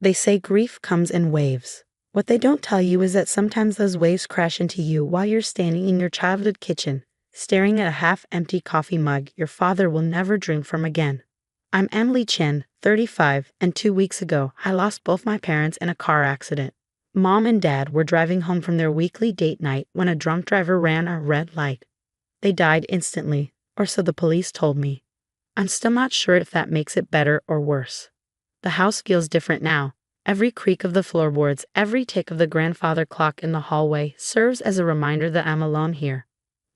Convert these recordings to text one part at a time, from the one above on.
They say grief comes in waves. What they don't tell you is that sometimes those waves crash into you while you're standing in your childhood kitchen, staring at a half-empty coffee mug your father will never drink from again. I'm Emily Chen, 35, and 2 weeks ago, I lost both my parents in a car accident. Mom and Dad were driving home from their weekly date night when a drunk driver ran a red light. They died instantly, or so the police told me. I'm still not sure if that makes it better or worse. The house feels different now. Every creak of the floorboards, every tick of the grandfather clock in the hallway serves as a reminder that I'm alone here.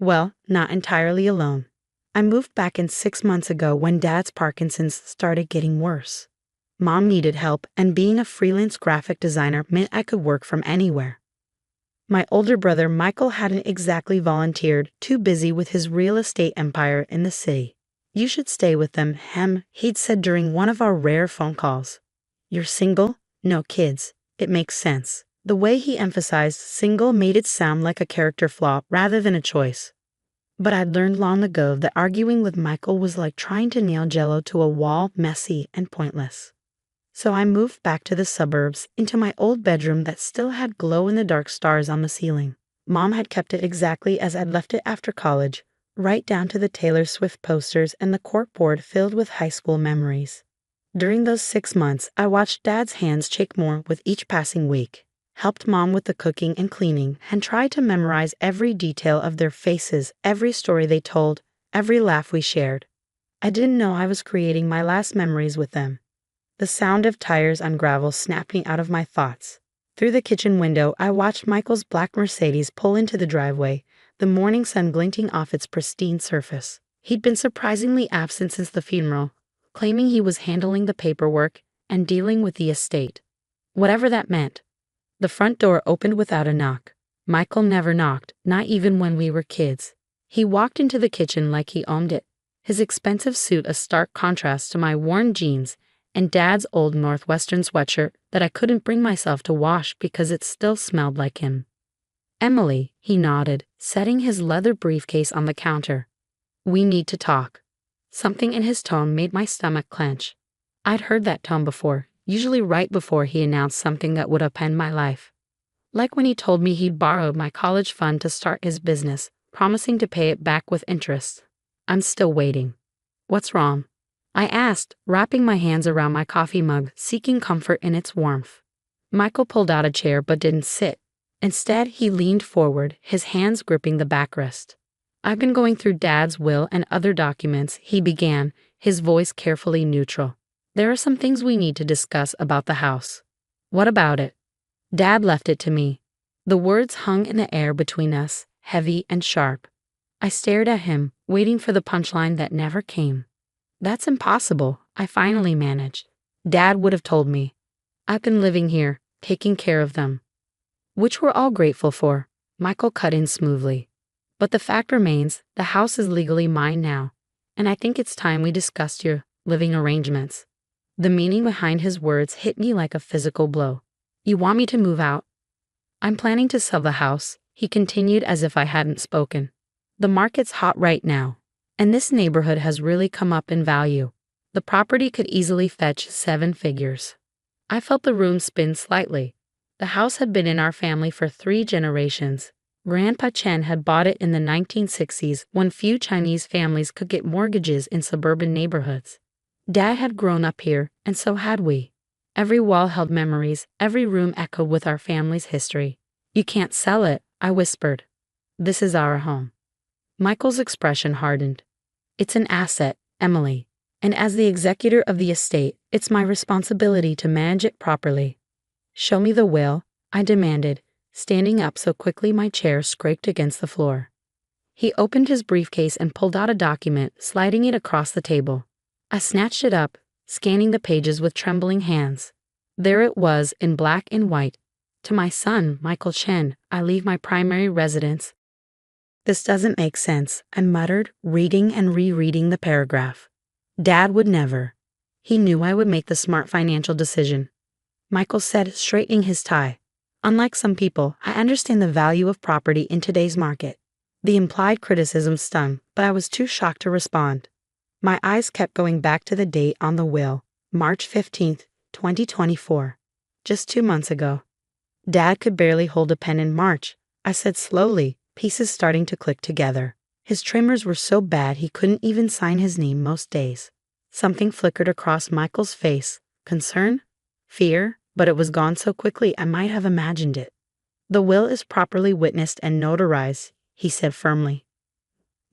Well, not entirely alone. I moved back in 6 months ago when Dad's Parkinson's started getting worse. Mom needed help, and being a freelance graphic designer meant I could work from anywhere. My older brother Michael hadn't exactly volunteered, too busy with his real estate empire in the city. You should stay with them, he'd said during one of our rare phone calls. You're single? No kids. It makes sense. The way he emphasized single made it sound like a character flaw rather than a choice. But I'd learned long ago that arguing with Michael was like trying to nail Jell-O to a wall, messy and pointless. So I moved back to the suburbs, into my old bedroom that still had glow-in-the-dark stars on the ceiling. Mom had kept it exactly as I'd left it after college, right down to the Taylor Swift posters and the corkboard filled with high school memories. During those 6 months, I watched Dad's hands shake more with each passing week, helped Mom with the cooking and cleaning, and tried to memorize every detail of their faces, every story they told, every laugh we shared. I didn't know I was creating my last memories with them. The sound of tires on gravel snapping out of my thoughts. Through the kitchen window, I watched Michael's black Mercedes pull into the driveway, the morning sun glinting off its pristine surface. He'd been surprisingly absent since the funeral, claiming he was handling the paperwork and dealing with the estate. Whatever that meant. The front door opened without a knock. Michael never knocked, not even when we were kids. He walked into the kitchen like he owned it, his expensive suit a stark contrast to my worn jeans and Dad's old Northwestern sweatshirt that I couldn't bring myself to wash because it still smelled like him. Emily, he nodded, setting his leather briefcase on the counter. We need to talk. Something in his tone made my stomach clench. I'd heard that tone before, usually right before he announced something that would upend my life. Like when he told me he'd borrowed my college fund to start his business, promising to pay it back with interest. I'm still waiting. What's wrong? I asked, wrapping my hands around my coffee mug, seeking comfort in its warmth. Michael pulled out a chair but didn't sit. Instead, he leaned forward, his hands gripping the backrest. I've been going through Dad's will and other documents, he began, his voice carefully neutral. There are some things we need to discuss about the house. What about it? Dad left it to me. The words hung in the air between us, heavy and sharp. I stared at him, waiting for the punchline that never came. That's impossible, I finally managed. Dad would have told me. I've been living here, taking care of them. Which we're all grateful for, Michael cut in smoothly. But the fact remains, the house is legally mine now, and I think it's time we discussed your living arrangements. The meaning behind his words hit me like a physical blow. You want me to move out? I'm planning to sell the house, he continued as if I hadn't spoken. The market's hot right now. And this neighborhood has really come up in value. The property could easily fetch 7 figures. I felt the room spin slightly. The house had been in our family for 3 generations. Grandpa Chen had bought it in the 1960s when few Chinese families could get mortgages in suburban neighborhoods. Dad had grown up here, and so had we. Every wall held memories, every room echoed with our family's history. You can't sell it, I whispered. This is our home. Michael's expression hardened. It's an asset, Emily, and as the executor of the estate, it's my responsibility to manage it properly. Show me the will, I demanded, standing up so quickly my chair scraped against the floor. He opened his briefcase and pulled out a document, sliding it across the table. I snatched it up, scanning the pages with trembling hands. There it was, in black and white. To my son, Michael Chen, I leave my primary residence. This doesn't make sense, I muttered, reading and rereading the paragraph. Dad would never. He knew I would make the smart financial decision. Michael said, straightening his tie. Unlike some people, I understand the value of property in today's market. The implied criticism stung, but I was too shocked to respond. My eyes kept going back to the date on the will, March 15th, 2024. Just 2 months ago. Dad could barely hold a pen in March, I said slowly, pieces starting to click together. His tremors were so bad he couldn't even sign his name most days. Something flickered across Michael's face. Concern? Fear? But it was gone so quickly I might have imagined it. The will is properly witnessed and notarized, he said firmly.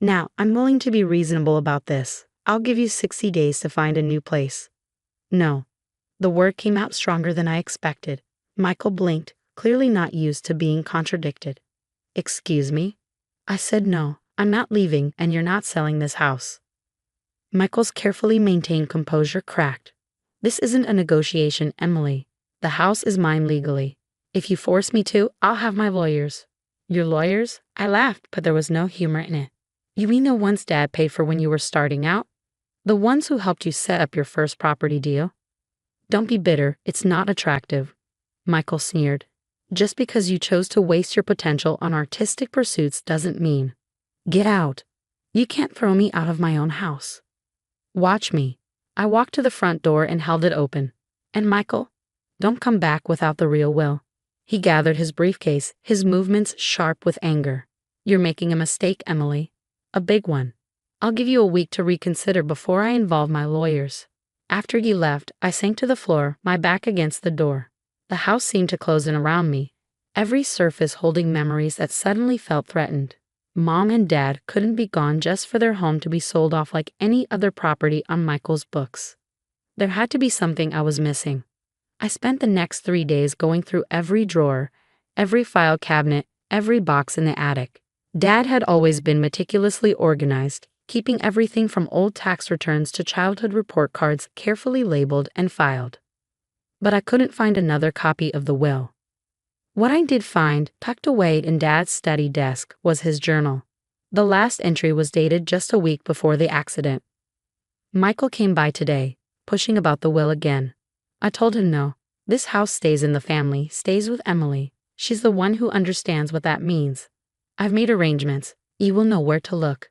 Now, I'm willing to be reasonable about this. I'll give you 60 days to find a new place. No. The word came out stronger than I expected. Michael blinked, clearly not used to being contradicted. Excuse me? I said no, I'm not leaving and you're not selling this house. Michael's carefully maintained composure cracked. This isn't a negotiation, Emily. The house is mine legally. If you force me to, I'll have my lawyers. Your lawyers? I laughed, but there was no humor in it. You mean the ones Dad paid for when you were starting out? The ones who helped you set up your first property deal? Don't be bitter, it's not attractive. Michael sneered. Just because you chose to waste your potential on artistic pursuits doesn't mean. Get out. You can't throw me out of my own house. Watch me. I walked to the front door and held it open. And Michael, don't come back without the real will. He gathered his briefcase, his movements sharp with anger. You're making a mistake, Emily. A big one. I'll give you a week to reconsider before I involve my lawyers. After he left, I sank to the floor, my back against the door. The house seemed to close in around me, every surface holding memories that suddenly felt threatened. Mom and Dad couldn't be gone just for their home to be sold off like any other property on Michael's books. There had to be something I was missing. I spent the next 3 days going through every drawer, every file cabinet, every box in the attic. Dad had always been meticulously organized, keeping everything from old tax returns to childhood report cards carefully labeled and filed. But I couldn't find another copy of the will. What I did find, tucked away in Dad's study desk, was his journal. The last entry was dated just a week before the accident. Michael came by today, pushing about the will again. I told him no. This house stays in the family, stays with Emily. She's the one who understands what that means. I've made arrangements. E will know where to look.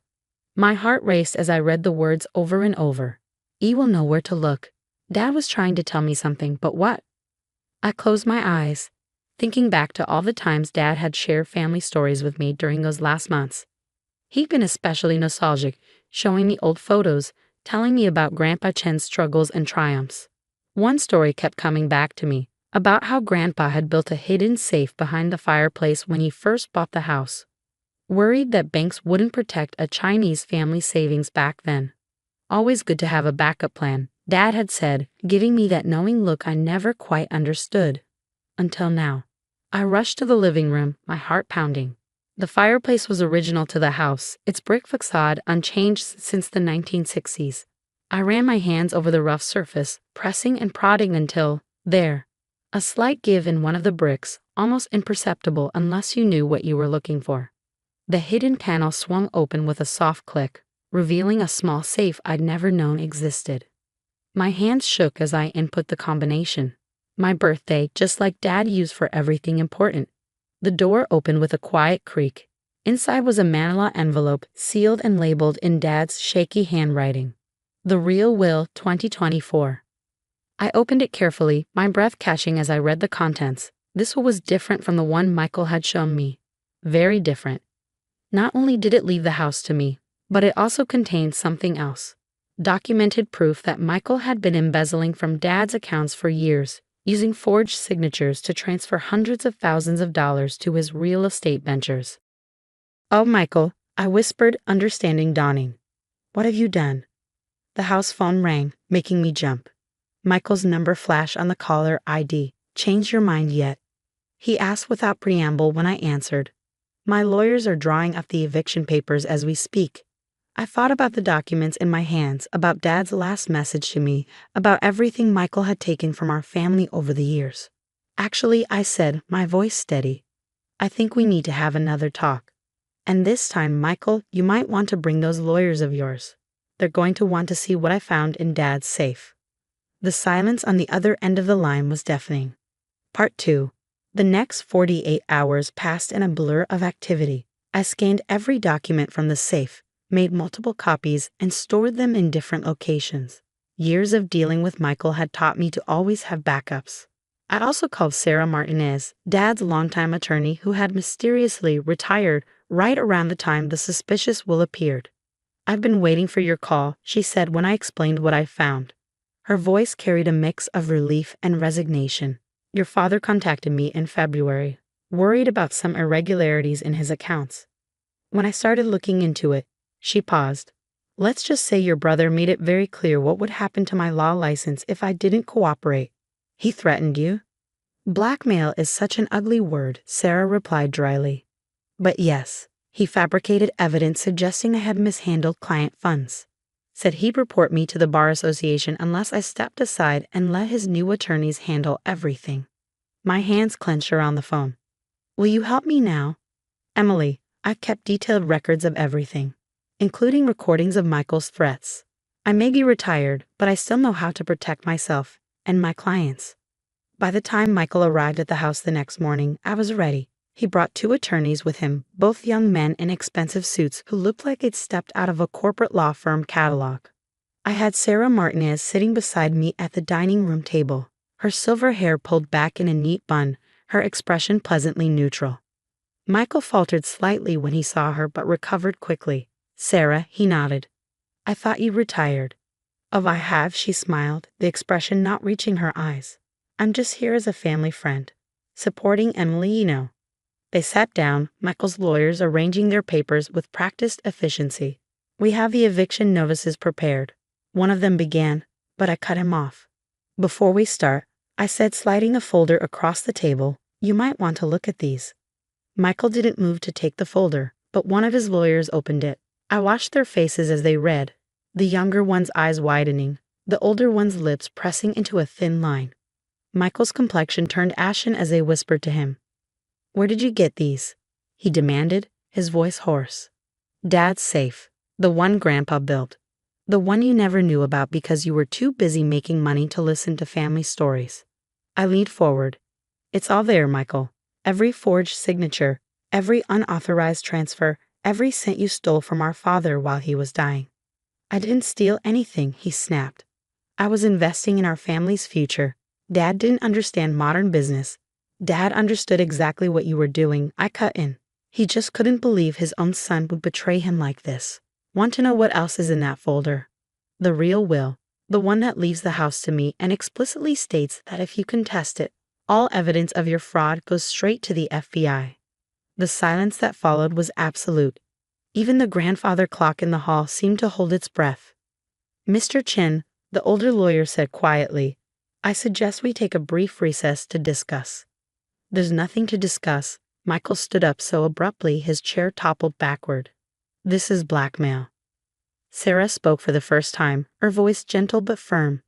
My heart raced as I read the words over and over. E will know where to look. Dad was trying to tell me something, but what? I closed my eyes, thinking back to all the times Dad had shared family stories with me during those last months. He'd been especially nostalgic, showing me old photos, telling me about Grandpa Chen's struggles and triumphs. One story kept coming back to me, about how Grandpa had built a hidden safe behind the fireplace when he first bought the house. Worried that banks wouldn't protect a Chinese family savings back then. Always good to have a backup plan, Dad had said, giving me that knowing look I never quite understood. Until now. I rushed to the living room, my heart pounding. The fireplace was original to the house, its brick facade unchanged since the 1960s. I ran my hands over the rough surface, pressing and prodding until, there. A slight give in one of the bricks, almost imperceptible unless you knew what you were looking for. The hidden panel swung open with a soft click, revealing a small safe I'd never known existed. My hands shook as I input the combination. My birthday, just like Dad used for everything important. The door opened with a quiet creak. Inside was a manila envelope, sealed and labeled in Dad's shaky handwriting. The Real Will 2024. I opened it carefully, my breath catching as I read the contents. This one was different from the one Michael had shown me. Very different. Not only did it leave the house to me, but it also contained something else. Documented proof that Michael had been embezzling from Dad's accounts for years, using forged signatures to transfer hundreds of thousands of dollars to his real estate ventures. Oh, Michael, I whispered, understanding dawning. What have you done? The house phone rang, making me jump. Michael's number flashed on the caller ID. Changed your mind yet? He asked without preamble when I answered. My lawyers are drawing up the eviction papers as we speak. I thought about the documents in my hands, about Dad's last message to me, about everything Michael had taken from our family over the years. Actually, I said, my voice steady. I think we need to have another talk. And this time, Michael, you might want to bring those lawyers of yours. They're going to want to see what I found in Dad's safe. The silence on the other end of the line was deafening. Part 2. The next 48 hours passed in a blur of activity. I scanned every document from the safe, made multiple copies, and stored them in different locations. Years of dealing with Michael had taught me to always have backups. I also called Sarah Martinez, Dad's longtime attorney who had mysteriously retired right around the time the suspicious will appeared. "I've been waiting for your call," she said when I explained what I found. Her voice carried a mix of relief and resignation. "Your father contacted me in February, worried about some irregularities in his accounts. When I started looking into it," she paused. "Let's just say your brother made it very clear what would happen to my law license if I didn't cooperate." "He threatened you?" "Blackmail is such an ugly word," Sarah replied dryly. "But yes, he fabricated evidence suggesting I had mishandled client funds. Said he'd report me to the Bar Association unless I stepped aside and let his new attorneys handle everything." My hands clenched around the phone. "Will you help me now?" "Emily, I've kept detailed records of everything, including recordings of Michael's threats. I may be retired, but I still know how to protect myself and my clients." By the time Michael arrived at the house the next morning, I was ready. He brought 2 attorneys with him, both young men in expensive suits who looked like they'd stepped out of a corporate law firm catalog. I had Sarah Martinez sitting beside me at the dining room table, her silver hair pulled back in a neat bun, her expression pleasantly neutral. Michael faltered slightly when he saw her but recovered quickly. "Sarah," he nodded. "I thought you retired." "Oh, I have," she smiled, the expression not reaching her eyes. "I'm just here as a family friend. Supporting Emily, you know." They sat down, Michael's lawyers arranging their papers with practiced efficiency. "We have the eviction notices prepared," one of them began, but I cut him off. "Before we start," I said, sliding a folder across the table, "you might want to look at these." Michael didn't move to take the folder, but one of his lawyers opened it. I watched their faces as they read, the younger one's eyes widening, the older one's lips pressing into a thin line. Michael's complexion turned ashen as they whispered to him. "Where did you get these?" he demanded, his voice hoarse. "Dad's safe. The one Grandpa built. The one you never knew about because you were too busy making money to listen to family stories." I leaned forward. "It's all there, Michael. Every forged signature, every unauthorized transfer, every cent you stole from our father while he was dying." "I didn't steal anything," he snapped. "I was investing in our family's future. Dad didn't understand modern business. Dad understood exactly what you were doing." I cut in. He just couldn't believe his own son would betray him like this. "Want to know what else is in that folder?" "The real will. The one that leaves the house to me and explicitly states that if you contest it, all evidence of your fraud goes straight to the FBI." The silence that followed was absolute. Even the grandfather clock in the hall seemed to hold its breath. "Mr. Chin," the older lawyer said quietly, "I suggest we take a brief recess to discuss." "There's nothing to discuss." Michael stood up so abruptly his chair toppled backward. "This is blackmail." Sarah spoke for the first time, her voice gentle but firm.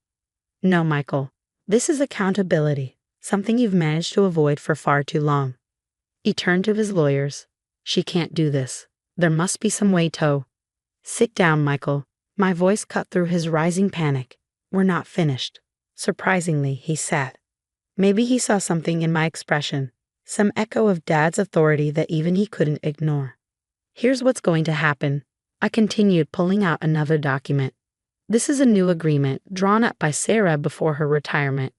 "No, Michael. This is accountability, something you've managed to avoid for far too long." He turned to his lawyers. "She can't do this. There must be some way to—" "Sit down, Michael." My voice cut through his rising panic. "We're not finished." Surprisingly, he sat. Maybe he saw something in my expression, some echo of Dad's authority that even he couldn't ignore. "Here's what's going to happen." I continued, pulling out another document. "This is a new agreement drawn up by Sarah before her retirement.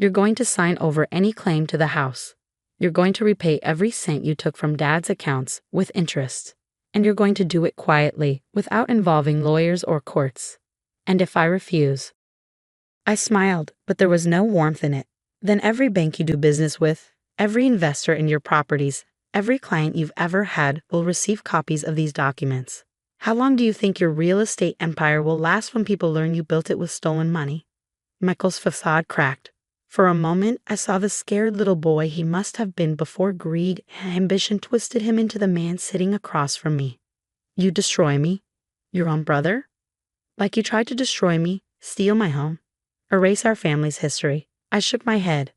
You're going to sign over any claim to the house. You're going to repay every cent you took from Dad's accounts with interest. And you're going to do it quietly, without involving lawyers or courts. And if I refuse—" I smiled, but there was no warmth in it. "Then every bank you do business with, every investor in your properties, every client you've ever had will receive copies of these documents. How long do you think your real estate empire will last when people learn you built it with stolen money?" Michael's facade cracked. For a moment, I saw the scared little boy he must have been before greed and ambition twisted him into the man sitting across from me. "You destroy me? Your own brother? Like you tried to destroy me, steal my home, erase our family's history." I shook my head.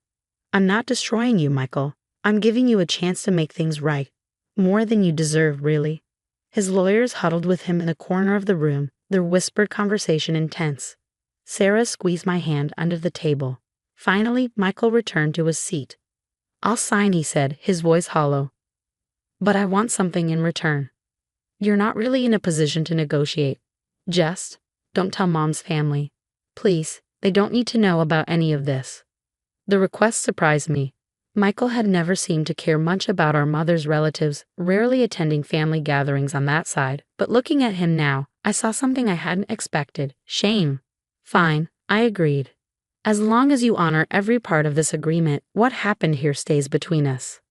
"I'm not destroying you, Michael. I'm giving you a chance to make things right. More than you deserve, really." His lawyers huddled with him in a corner of the room, their whispered conversation intense. Sarah squeezed my hand under the table. Finally, Michael returned to his seat. "I'll sign," he said, his voice hollow. "But I want something in return." "You're not really in a position to negotiate. Just don't tell Mom's family. Please, they don't need to know about any of this." The request surprised me. Michael had never seemed to care much about our mother's relatives, rarely attending family gatherings on that side, but looking at him now, I saw something I hadn't expected: shame. Fine, I agreed. As long as you honor every part of this agreement, what happened here stays between us.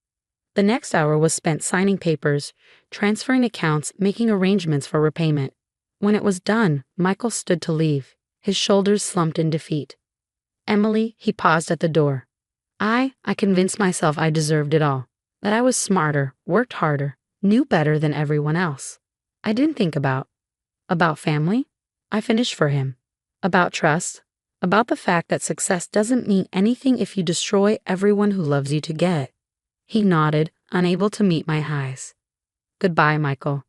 The next hour was spent signing papers, transferring accounts, making arrangements for repayment. When it was done, Michael stood to leave, his shoulders slumped in defeat. Emily, he paused at the door. I convinced myself I deserved it all, that I was smarter, worked harder, knew better than everyone else. I didn't think about family. I finished for him. About trust. About the fact that success doesn't mean anything if you destroy everyone who loves you to get it. He nodded, unable to meet my eyes. Goodbye, Michael.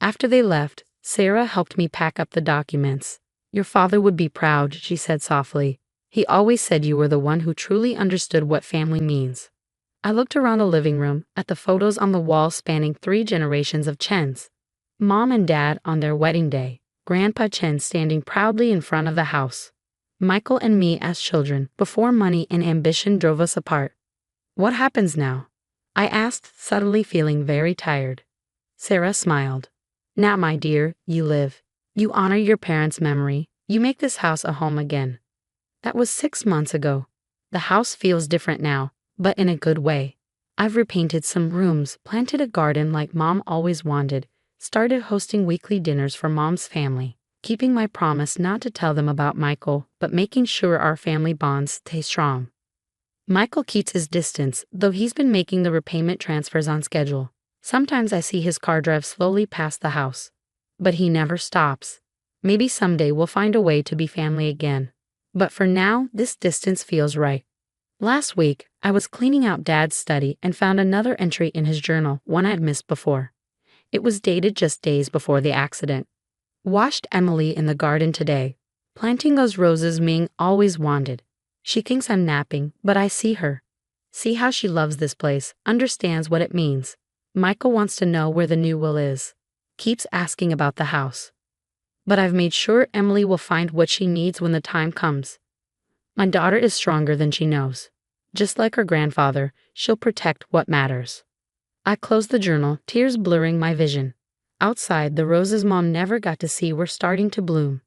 After they left, Sarah helped me pack up the documents. Your father would be proud, she said softly. He always said you were the one who truly understood what family means. I looked around the living room, at the photos on the wall spanning 3 generations of Chens. Mom and Dad on their wedding day, Grandpa Chen standing proudly in front of the house. Michael and me as children, before money and ambition drove us apart. What happens now? I asked, suddenly feeling very tired. Sarah smiled. Now, my dear, you live. You honor your parents' memory. You make this house a home again. That was 6 months ago. The house feels different now, but in a good way. I've repainted some rooms, planted a garden like Mom always wanted, started hosting weekly dinners for Mom's family, keeping my promise not to tell them about Michael, but making sure our family bonds stay strong. Michael keeps his distance, though he's been making the repayment transfers on schedule. Sometimes I see his car drive slowly past the house. But he never stops. Maybe someday we'll find a way to be family again. But for now, this distance feels right. Last week, I was cleaning out Dad's study and found another entry in his journal, one I'd missed before. It was dated just days before the accident. Washed Emily in the garden today, planting those roses Ming always wanted. She thinks I'm napping, but I see her. See how she loves this place, understands what it means. Michael wants to know where the new will is. Keeps asking about the house. But I've made sure Emily will find what she needs when the time comes. My daughter is stronger than she knows. Just like her grandfather, she'll protect what matters. I closed the journal, tears blurring my vision. Outside, the roses Mom never got to see were starting to bloom.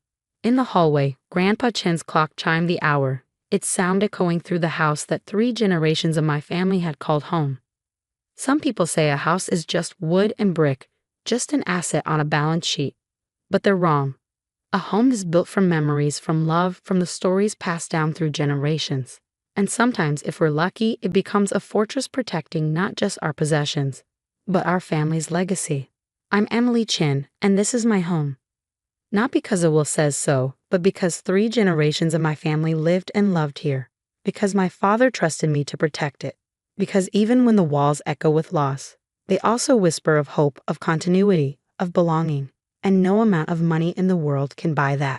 In the hallway, Grandpa Chen's clock chimed the hour, its sound echoing through the house that 3 generations of my family had called home. Some people say a house is just wood and brick, just an asset on a balance sheet. But they're wrong. A home is built from memories, from love, from the stories passed down through generations. And sometimes, if we're lucky, it becomes a fortress protecting not just our possessions, but our family's legacy. I'm Emily Chen, and this is my home. Not because the will says so, but because 3 generations of my family lived and loved here. Because my father trusted me to protect it. Because even when the walls echo with loss, they also whisper of hope, of continuity, of belonging. And no amount of money in the world can buy that.